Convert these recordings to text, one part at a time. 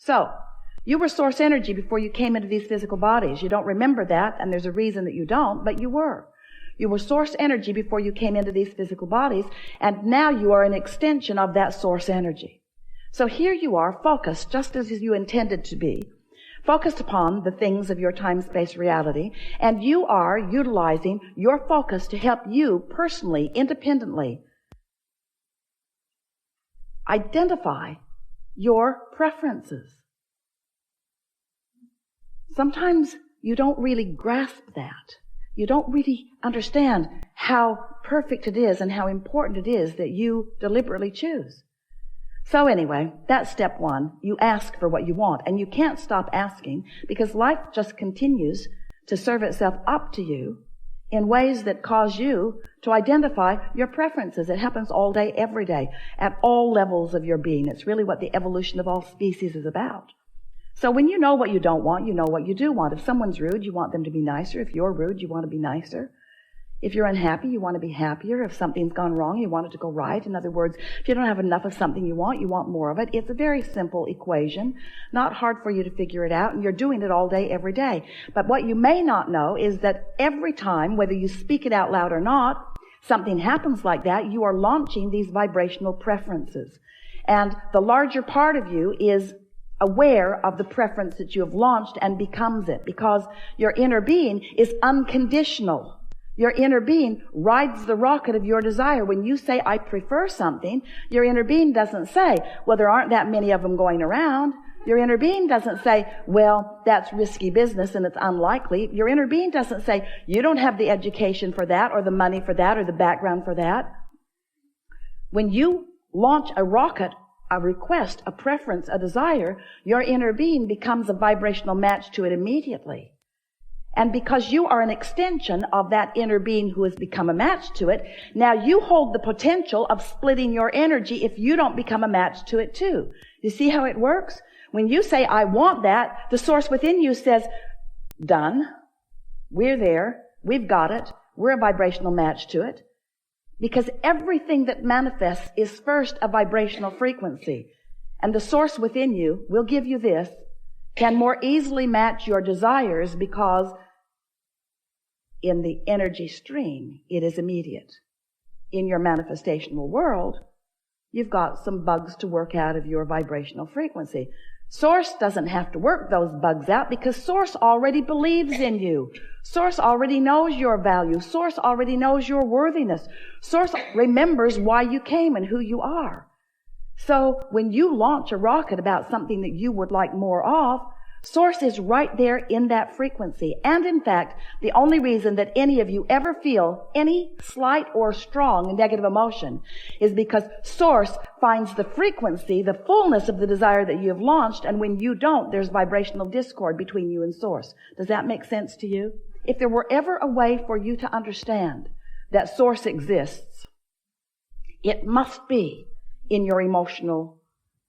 So, you were source energy before you came into these physical bodies. You don't remember that, and there's a reason that you don't, but you were. You were source energy before you came into these physical bodies, and now you are an extension of that source energy. So here you are, focused, just as you intended to be, focused upon the things of your time-space reality, and you are utilizing your focus to help you personally, independently, identify your preferences. Sometimes you don't really grasp that. You don't really understand how perfect it is and how important it is that you deliberately choose. So anyway, that's step one. You ask for what you want, and you can't stop asking because life just continues to serve itself up to you in ways that cause you to identify your preferences. It happens all day, every day, at all levels of your being. It's really what the evolution of all species is about. So when you know what you don't want, you know what you do want. If someone's rude, you want them to be nicer. If you're rude, you want to be nicer. If you're unhappy, you want to be happier. If something's gone wrong, you want it to go right. In other words, if you don't have enough of something you want more of it. It's a very simple equation, not hard for you to figure it out, and you're doing it all day, every day. But what you may not know is that every time, whether you speak it out loud or not, something happens like that, you are launching these vibrational preferences. And the larger part of you is aware of the preference that you have launched and becomes it, because your inner being is unconditional. Your inner being rides the rocket of your desire. When you say, I prefer something, your inner being doesn't say, well, there aren't that many of them going around. Your inner being doesn't say, well, that's risky business and it's unlikely. Your inner being doesn't say, you don't have the education for that or the money for that or the background for that. When you launch a rocket, a request, a preference, a desire, your inner being becomes a vibrational match to it immediately. And because you are an extension of that inner being who has become a match to it, now you hold the potential of splitting your energy if you don't become a match to it too. You see how it works? When you say, I want that, the source within you says, done. We're there. We've got it. We're a vibrational match to it. Because everything that manifests is first a vibrational frequency. And the source within you will give you this, can more easily match your desires because in the energy stream, it is immediate. In your manifestational world, you've got some bugs to work out of your vibrational frequency. Source doesn't have to work those bugs out because Source already believes in you. Source already knows your value. Source already knows your worthiness. Source remembers why you came and who you are. So when you launch a rocket about something that you would like more of, Source is right there in that frequency. And in fact, the only reason that any of you ever feel any slight or strong negative emotion is because Source finds the frequency, the fullness of the desire that you have launched, and when you don't, there's vibrational discord between you and Source. Does that make sense to you? If there were ever a way for you to understand that Source exists, it must be in your emotional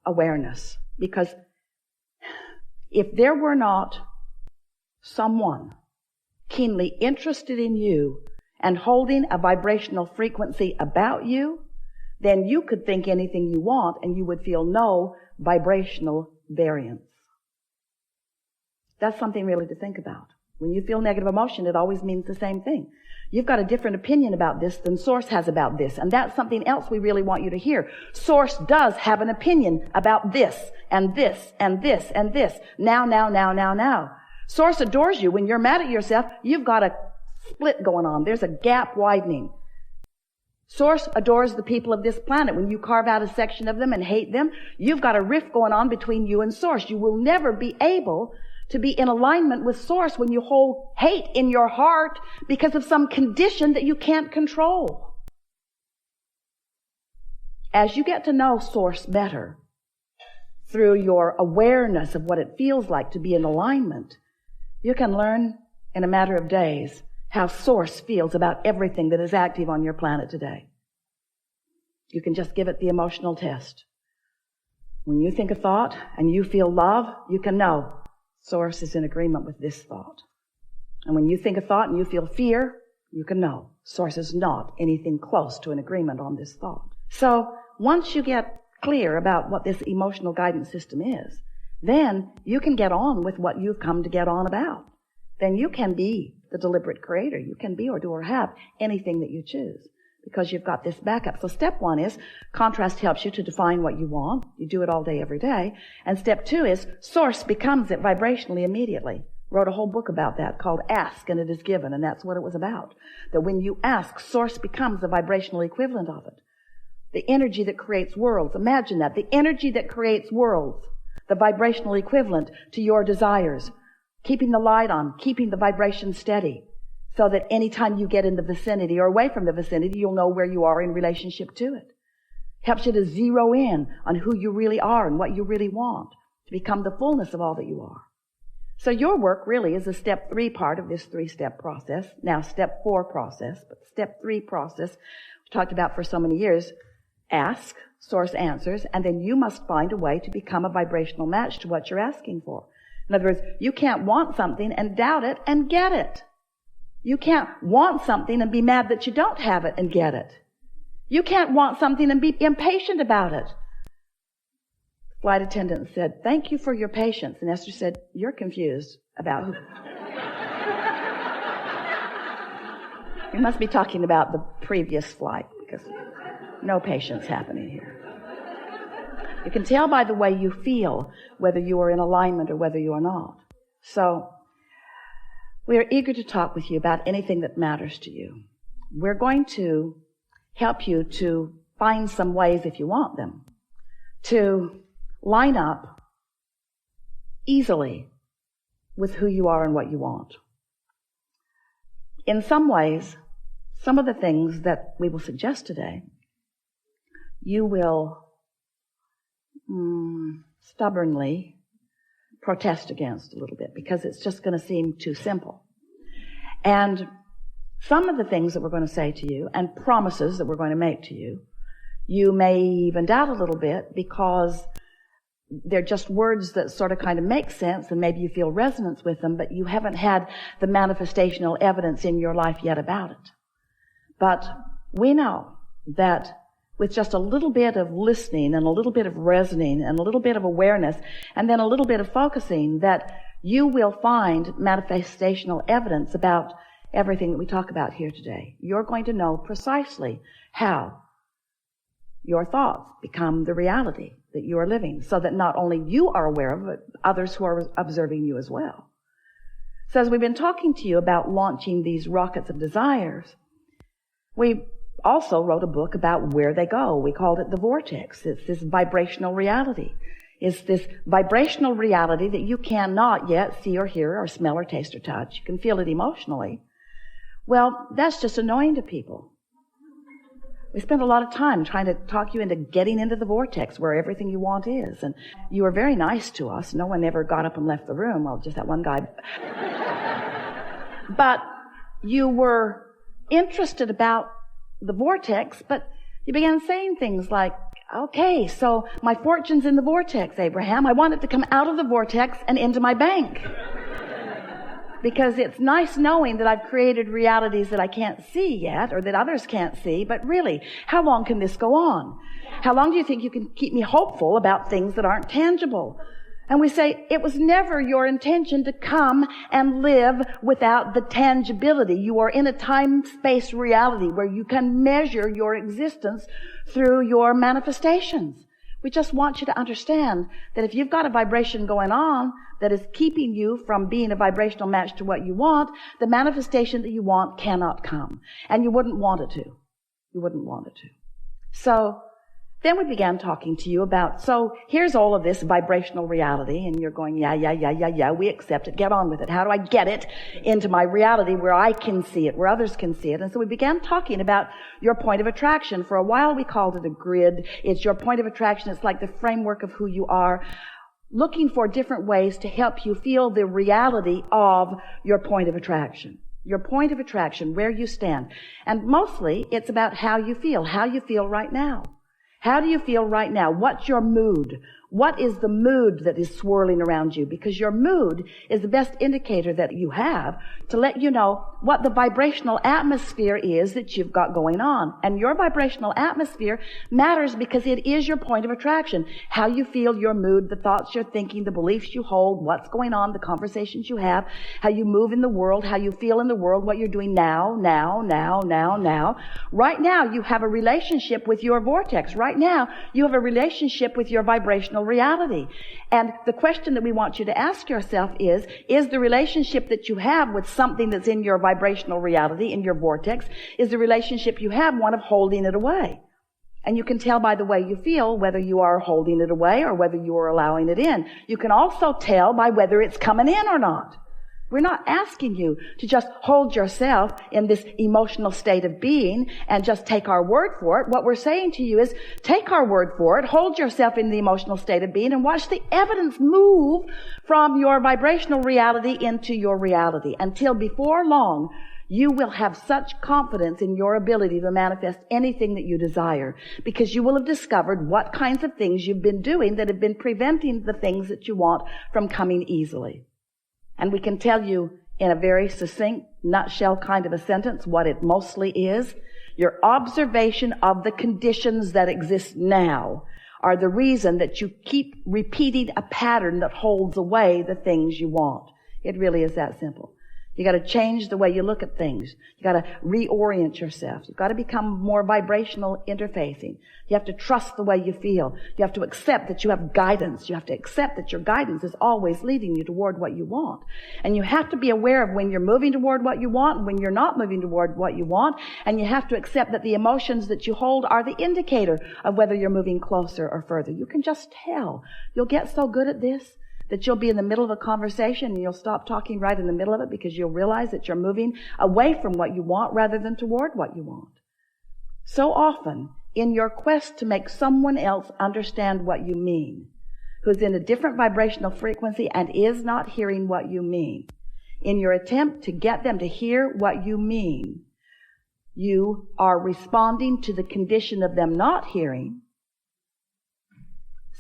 awareness. Because if there were not someone keenly interested in you and holding a vibrational frequency about you, then you could think anything you want and you would feel no vibrational variance. That's something really to think about. When you feel negative emotion, it always means the same thing. You've got a different opinion about this than Source has about this. And that's something else we really want you to hear. Source does have an opinion about this and this and this and this. Now. Source adores you. When you're mad at yourself, you've got a split going on. There's a gap widening. Source adores the people of this planet. When you carve out a section of them and hate them, you've got a rift going on between you and Source. You will never be able to be in alignment with Source when you hold hate in your heart because of some condition that you can't control. As you get to know Source better through your awareness of what it feels like to be in alignment, you can learn in a matter of days how Source feels about everything that is active on your planet today. You can just give it the emotional test. When you think a thought and you feel love, you can know Source is in agreement with this thought. And when you think a thought and you feel fear, you can know Source is not anything close to an agreement on this thought. So once you get clear about what this emotional guidance system is, then you can get on with what you've come to get on about. Then you can be the deliberate creator. You can be or do or have anything that you choose because you've got this backup. So step 1 is contrast helps you to define what you want. You do it all day, every day. And step 2 is source becomes it vibrationally immediately. Wrote a whole book about that called Ask and It Is Given, and that's what it was about. That when you ask, source becomes the vibrational equivalent of it. The energy that creates worlds. Imagine that. The energy that creates worlds. The vibrational equivalent to your desires. Keeping the light on, keeping the vibration steady, so that anytime you get in the vicinity or away from the vicinity, you'll know where you are in relationship to it. Helps you to zero in on who you really are and what you really want, to become the fullness of all that you are. So your work really is the step 3 part of this 3-step process. Now step 4 process, but step 3 process we talked about for so many years. Ask, source answers, and then you must find a way to become a vibrational match to what you're asking for. In other words, you can't want something and doubt it and get it. You can't want something and be mad that you don't have it and get it. You can't want something and be impatient about it. The flight attendant said, "Thank you for your patience." And Esther said, "You're confused about who." You must be talking about the previous flight because no patience happening here. You can tell by the way you feel whether you are in alignment or whether you are not. So, we are eager to talk with you about anything that matters to you. We're going to help you to find some ways, if you want them, to line up easily with who you are and what you want. In some ways, some of the things that we will suggest today, you will stubbornly protest against a little bit because it's just going to seem too simple. And some of the things that we're going to say to you and promises that we're going to make to you, you may even doubt a little bit because they're just words that sort of kind of make sense and maybe you feel resonance with them, but you haven't had the manifestational evidence in your life yet about it. But we know that with just a little bit of listening and a little bit of resonating and a little bit of awareness and then a little bit of focusing, that you will find manifestational evidence about everything that we talk about here today. You're going to know precisely how your thoughts become the reality that you are living, so that not only you are aware of it, but others who are observing you as well. So as we've been talking to you about launching these rockets of desires, we also wrote a book about where they go. We called it the Vortex. It's this vibrational reality. It's this vibrational reality that you cannot yet see or hear or smell or taste or touch. You can feel it emotionally. Well, that's just annoying to people. We spent a lot of time trying to talk you into getting into the vortex where everything you want is. And you were very nice to us. No one ever got up and left the room. Well, just that one guy. But you were interested about the vortex, but you began saying things like, "Okay, so my fortune's in the vortex, Abraham. I want it to come out of the vortex and into my bank. Because it's nice knowing that I've created realities that I can't see yet, or that others can't see, but really, how long can this go on? How long do you think you can keep me hopeful about things that aren't tangible?" And we say, it was never your intention to come and live without the tangibility. You are in a time-space reality where you can measure your existence through your manifestations. We just want you to understand that if you've got a vibration going on that is keeping you from being a vibrational match to what you want, the manifestation that you want cannot come. And you wouldn't want it to. You wouldn't want it to. So then we began talking to you about, so here's all of this vibrational reality, and you're going, yeah, we accept it, get on with it. How do I get it into my reality where I can see it, where others can see it? And so we began talking about your point of attraction. For a while we called it a grid. It's your point of attraction. It's like the framework of who you are, looking for different ways to help you feel the reality of your point of attraction. Your point of attraction, where you stand. And mostly it's about how you feel right now. How do you feel right now? What's your mood? What is the mood that is swirling around you? Because your mood is the best indicator that you have to let you know what the vibrational atmosphere is that you've got going on. And your vibrational atmosphere matters because it is your point of attraction. How you feel, your mood, the thoughts you're thinking, the beliefs you hold, what's going on, the conversations you have, how you move in the world, how you feel in the world, what you're doing now. Right now, you have a relationship with your vortex. Right now, you have a relationship with your vibrational reality. And the question that we want you to ask yourself is the relationship that you have with something that's in your vibrational reality, in your vortex, is the relationship you have one of holding it away? And you can tell by the way you feel whether you are holding it away or whether you are allowing it in. You can also tell by whether it's coming in or not. We're not asking you to just hold yourself in this emotional state of being and just take our word for it. What we're saying to you is take our word for it, hold yourself in the emotional state of being, and watch the evidence move from your vibrational reality into your reality until before long you will have such confidence in your ability to manifest anything that you desire, because you will have discovered what kinds of things you've been doing that have been preventing the things that you want from coming easily. And we can tell you in a very succinct, nutshell kind of a sentence what it mostly is. Your observation of the conditions that exist now are the reason that you keep repeating a pattern that holds away the things you want. It really is that simple. You got to change the way you look at things. You got to reorient yourself. You've got to become more vibrational interfacing. You have to trust the way you feel. You have to accept that you have guidance. You have to accept that your guidance is always leading you toward what you want. And you have to be aware of when you're moving toward what you want and when you're not moving toward what you want. And you have to accept that the emotions that you hold are the indicator of whether you're moving closer or further. You can just tell. You'll get so good at this that you'll be in the middle of a conversation and you'll stop talking right in the middle of it because you'll realize that you're moving away from what you want rather than toward what you want. So often, in your quest to make someone else understand what you mean, who's in a different vibrational frequency and is not hearing what you mean, in your attempt to get them to hear what you mean, you are responding to the condition of them not hearing.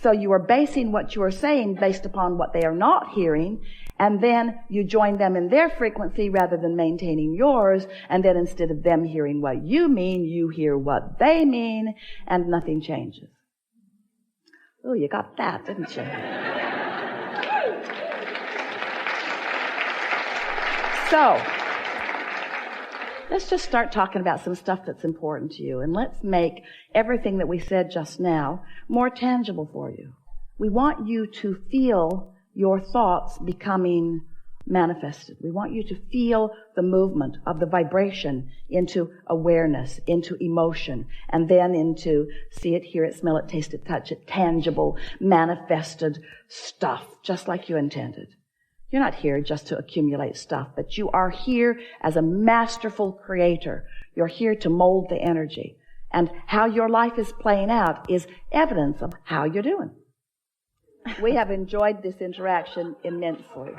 So you are basing what you are saying based upon what they are not hearing, and then you join them in their frequency rather than maintaining yours, and then instead of them hearing what you mean, you hear what they mean, and nothing changes. Oh, you got that, didn't you? So, let's just start talking about some stuff that's important to you, and let's make everything that we said just now more tangible for you. We want you to feel your thoughts becoming manifested. We want you to feel the movement of the vibration into awareness, into emotion, and then into see it, hear it, smell it, taste it, touch it, tangible, manifested stuff, just like you intended. You're not here just to accumulate stuff, but you are here as a masterful creator. You're here to mold the energy. And how your life is playing out is evidence of how you're doing. We have enjoyed this interaction immensely.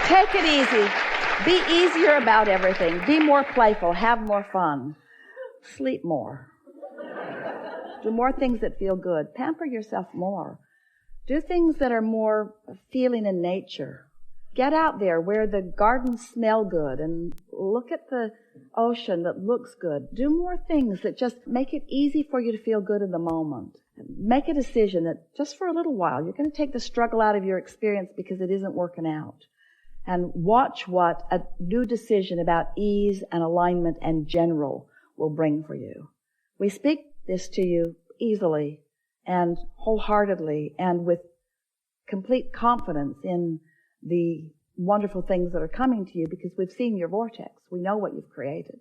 Take it easy. Be easier about everything. Be more playful. Have more fun. Sleep more. Do more things that feel good. Pamper yourself more. Do things that are more feeling in nature. Get out there where the gardens smell good and look at the ocean that looks good. Do more things that just make it easy for you to feel good in the moment. Make a decision that just for a little while, you're going to take the struggle out of your experience because it isn't working out. And watch what a new decision about ease and alignment and general will bring for you. We speak this to you easily and wholeheartedly and with complete confidence in the wonderful things that are coming to you because we've seen your vortex. We know what you've created.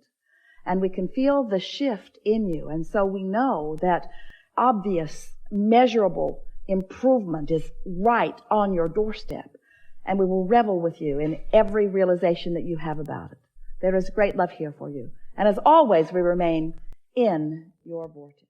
And we can feel the shift in you. And so we know that obvious, measurable improvement is right on your doorstep. And we will revel with you in every realization that you have about it. There is great love here for you. And as always, we remain in your vortex.